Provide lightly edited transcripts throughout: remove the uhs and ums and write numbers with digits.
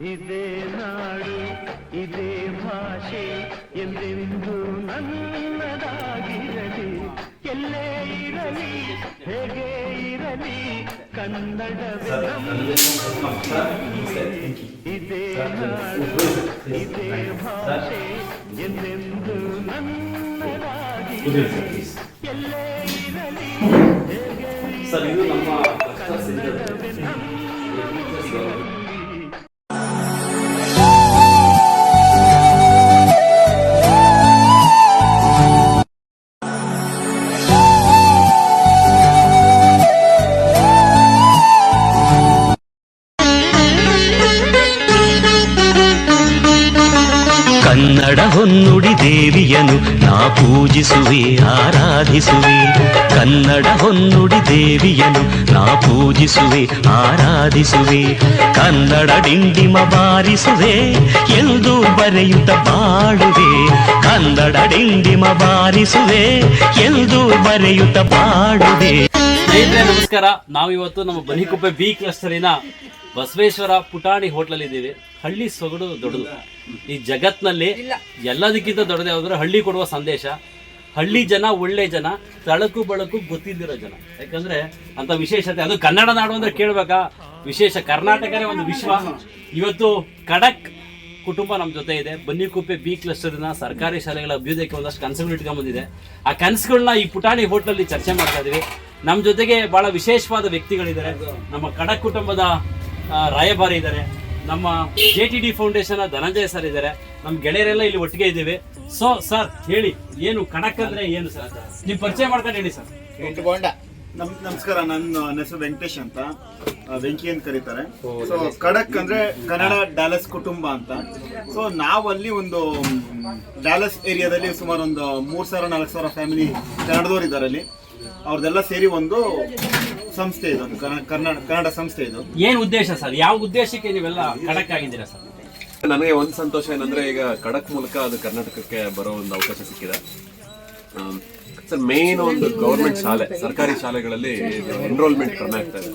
ಇದೇ ನಾಡು ಇದೇ ಭಾಷೆ ಎಂದೆಂದು ನನ್ನದಾಗಿರಲಿ, ಎಲ್ಲೇ ಇರಲಿ ಹೇಗೆ ಇರಲಿ ಕನ್ನಡವೇ ಇದೇ ನಾಡು ಇದೇ ಭಾಷೆ ಎಂದೆಂದು ನನ್ನದಾಗಿರಲಿ, ಎಲ್ಲೇ ಇರಲಿ ಹೇಗೆ ಇರಲಿ ಕನ್ನಡವೇ ನಮ್ಮದಾಗಿರಲಿ. ಕನ್ನಡ ಹೊನ್ನುಡಿ ದೇವಿಯನು ನಾ ಪೂಜಿಸುವೆ ಆರಾಧಿಸುವೆ, ಕನ್ನಡ ಹೊನ್ನುಡಿ ದೇವಿಯನು ನಾ ಪೂಜಿಸುವೆ ಆರಾಧಿಸುವೆ, ಕನ್ನಡ ಡಿಂಡಿಮ ಬಾರಿಸುವೆ ಎಂದು ಬರೆಯುತ್ತ ಬಾಡುವೆ, ಕನ್ನಡ ಡಿಂಡಿಮ ಬಾರಿಸುವೆ ಎಂದು ಬರೆಯುತ್ತ ಬಾಡುವೆ. ಸ್ನೇಹಿತರೆ ನಮಸ್ಕಾರ. ನಾವಿವತ್ತು ನಮ್ಮ ಬನ್ನಿಕೊಪ್ಪೆ ಬಿ ಕ್ಲಸ್ಟರಿನ ಬಸವೇಶ್ವರ ಪುಟಾಣಿ ಹೋಟ್ಲಲ್ಲಿ ಇದ್ದೀವಿ. ಹಳ್ಳಿ ಸೊಗಡು ದೊಡ್ಡದು. ಈ ಜಗತ್ನಲ್ಲಿ ಎಲ್ಲದಕ್ಕಿಂತ ದೊಡ್ಡದು ಯಾವ್ದಾದ್ರು ಹಳ್ಳಿ ಕೊಡುವ ಸಂದೇಶ. ಹಳ್ಳಿ ಜನ ಒಳ್ಳೆ ಜನ, ತಳಕು ಬಳಕು ಗೊತ್ತಿಲ್ದಿರೋ ಜನ. ಯಾಕಂದ್ರೆ ಅಂತ ವಿಶೇಷತೆ, ಅದು ಕನ್ನಡ ನಾಡು ಅಂದ್ರೆ ಕೇಳ್ಬೇಕಾ, ವಿಶೇಷ ಕರ್ನಾಟಕನೇ ಒಂದು ವಿಶ್ವ. ಇವತ್ತು ಖಡಕ್ ಕುಟುಂಬ ನಮ್ಮ ಜೊತೆ ಇದೆ. ಬನ್ನಿಕೊಪ್ಪೆ ಬಿ ಕ್ಲಸ್ಟರ್ನ ಸರ್ಕಾರಿ ಶಾಲೆಗಳ ಅಭ್ಯುದಯಕ್ಕೆ ಒಂದಷ್ಟು ಕನಸುಗಳು ಇಟ್ಕೊಂಡ್ ಬಂದಿದೆ. ಆ ಕನಸುಗಳನ್ನ ಈ ಪುಟಾಣಿ ಹೋಟ್ಲಲ್ಲಿ ಚರ್ಚೆ ಮಾಡ್ತಾ ಇದೀವಿ. ನಮ್ಮ ಜೊತೆಗೆ ಬಹಳ ವಿಶೇಷವಾದ ವ್ಯಕ್ತಿಗಳಿದ್ದಾರೆ. ನಮ್ಮ ಖಡಕ್ ಕುಟುಂಬದ ರಾಯಭಾರಿ ಇದ್ದಾರೆ, ನಮ್ಮ JTD ಫೌಂಡೇಶನ್ ಧನಂಜಯ ಸರ್ ಇದ್ದಾರೆ, ನಮ್ಮ ಗೆಳೆಯರೆಲ್ಲ ಇಲ್ಲಿ ಒಟ್ಟಿಗೆ ಇದ್ದೀವಿ. ಸೊ ಸರ್ ಹೇಳಿ, ಏನು ಖಡಕ್ ಅಂದ್ರೆ ಏನು ಸರ್? ನೀವು ಪರಿಚಯ ಮಾಡ್ಕೊಂಡು ಹೇಳಿ ಸರ್. ನಮಸ್ಕಾರ, ನನ್ನ ಹೆಸರು ವೆಂಕಟೇಶ್ ಅಂತ, ವೆಂಕಿ ಅಂತ ಕರೀತಾರೆ. ಸೊ ಖಡಕ್ ಅಂದ್ರೆ ಕನ್ನಡ ಡ್ಯಾಲಸ್ ಕುಟುಂಬ ಅಂತ. ಸೊ ನಾವಲ್ಲಿ ಒಂದು ಡ್ಯಾಲಸ್ ಏರಿಯಾದಲ್ಲಿ ಸುಮಾರು ಒಂದು 3,000-4,000 ಫ್ಯಾಮಿಲಿ ಕನ್ನಡದವ್ರು ಇದ್ದಾರೆ. ಅಲ್ಲಿ ಅವ್ರದ್ದೆಲ್ಲ ಸೇರಿ ಒಂದು ಸಂಸ್ಥೆ ಇದು, ಕನ್ನಡ ಸಂಸ್ಥೆ ಇದು. ಏನ್ ಉದ್ದೇಶ ಸರ್? ಯಾವ ಉದ್ದೇಶಕ್ಕೆ ನೀವೆಲ್ಲ ಖಡಕ್ ಆಗಿದ್ದೀರಾ ಸರ್? ನನಗೆ ಒಂದು ಸಂತೋಷ ಏನಂದ್ರೆ, ಈಗ ಖಡಕ್ ಮೂಲಕ ಅದು ಕರ್ನಾಟಕಕ್ಕೆ ಬರೋ ಒಂದು ಅವಕಾಶ ಸಿಕ್ಕಿದೆ. ಸರ್ ಮೇನ್ ಒಂದು ಗವರ್ಮೆಂಟ್ ಶಾಲೆ, ಸರ್ಕಾರಿ ಶಾಲೆಗಳಲ್ಲಿ ಎನ್ರೋಲ್ಮೆಂಟ್ ಕಡಿಮೆ ಆಗ್ತಾ ಇದೆ,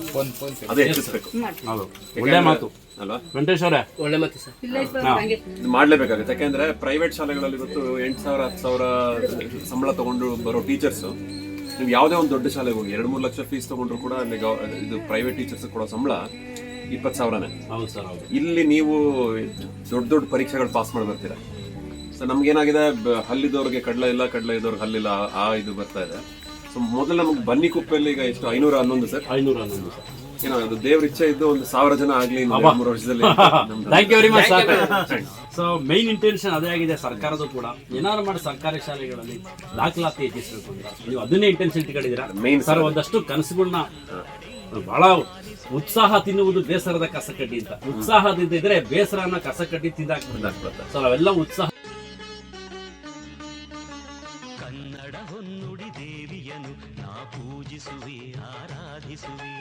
ಅದೇ ಹೆಚ್ಚಿಸ್ಬೇಕು. ಒಳ್ಳೆ ಮಾತು ಅಲ್ವಾ ವೆಂಕಟೇಶ್ ಅವರೇ? ಒಳ್ಳೆ ಮಾತು ಸರ್. ಇದು ಮಾಡ್ಲೇಬೇಕಾಗುತ್ತೆ. ಯಾಕೆಂದ್ರೆ ಪ್ರೈವೇಟ್ ಶಾಲೆಗಳಲ್ಲಿ ಇವತ್ತು 8,000-10,000 ಸಂಬಳ ತಗೊಂಡು ಬರೋ ಟೀಚರ್ಸ್, ನೀವು ಯಾವುದೇ ಒಂದು ದೊಡ್ಡ ಶಾಲೆಗೆ ಹೋಗಿ 2-3 ಲಕ್ಷ ಫೀಸ್ ತಗೊಂಡ್ರು ಕೂಡ ಅಲ್ಲಿ ಇದು ಪ್ರೈವೇಟ್ ಟೀಚರ್ಸ್ ಕೊಡೋ ಸಂಬಳ 20,000ನೇ. ಹೌದು ಸರ್. ಇಲ್ಲಿ ನೀವು ದೊಡ್ಡ ಪರೀಕ್ಷೆಗಳು ಪಾಸ್ ಮಾಡಿ ಬರ್ತೀರಾ. ಸೊ ನಮ್ಗೇನಾಗಿದೆ, ಹಲ್ಲಿದವ್ರಿಗೆ ಕಡ್ಲ ಇಲ್ಲ, ಕಡ್ಲ ಇದ್ದವ್ರಿಗೆ ಹಲ್ಲಿಲ್ಲ, ಆ ಇದು ಬರ್ತಾ ಇದೆ. ಸೊ ಮೊದಲು ನಮ್ಗೆ ಬನ್ನಿಕೊಪ್ಪೆಯಲ್ಲಿ ಈಗ ಎಷ್ಟು 511 ಸರ್, 511 ಸರ್. ಏನೋ ಅದು ದೇವ್ರ ಇಚ್ಛೆ ಇದ್ದು ಒಂದು 1,000 ಜನ ಆಗ್ಲಿ 3 ವರ್ಷದಲ್ಲಿ. Thank you very much sir. So main intention ಅದೇ ಆಗಿದೆ ಸರ್ಕಾರದ ಕೂಡ. ಏನಾದ್ರು ಮಾಡಿ ಸರ್ಕಾರಿ ಶಾಲೆಗಳಲ್ಲಿ ದಾಖಲಾತಿ ಹೆಚ್ಚಿಸಬೇಕು ಅಂತ ನೀವು ಅದನ್ನೇ ಇಂಟೆನ್ಷನ್ ಇಟ್ಕೊಂಡಿದ್ದೀರಾ ಮೇನ್ ಸರ್. ಒಂದಷ್ಟು ಕನಸುಗಳನ್ನ, ಬಹಳ ಉತ್ಸಾಹ ತಿನ್ನುವುದು ಬೇಸರದ ಕಸಕಡ್ಡಿ ಅಂತ. ಉತ್ಸಾಹದಿಂದ ಇದ್ರೆ ಬೇಸರನ ಕಸಕಡ್ಡಿ ತಿಂದಾಕ್ಬಿಡುತ್ತೆ. ಸೊ ನಾವೆಲ್ಲ ಉತ್ಸಾಹ. ಕನ್ನಡ ಹೊನ್ನುಡಿ ದೇವಿಯನು ನಾ ಪೂಜಿಸುವೆ ಆರಾಧಿಸುವೆ.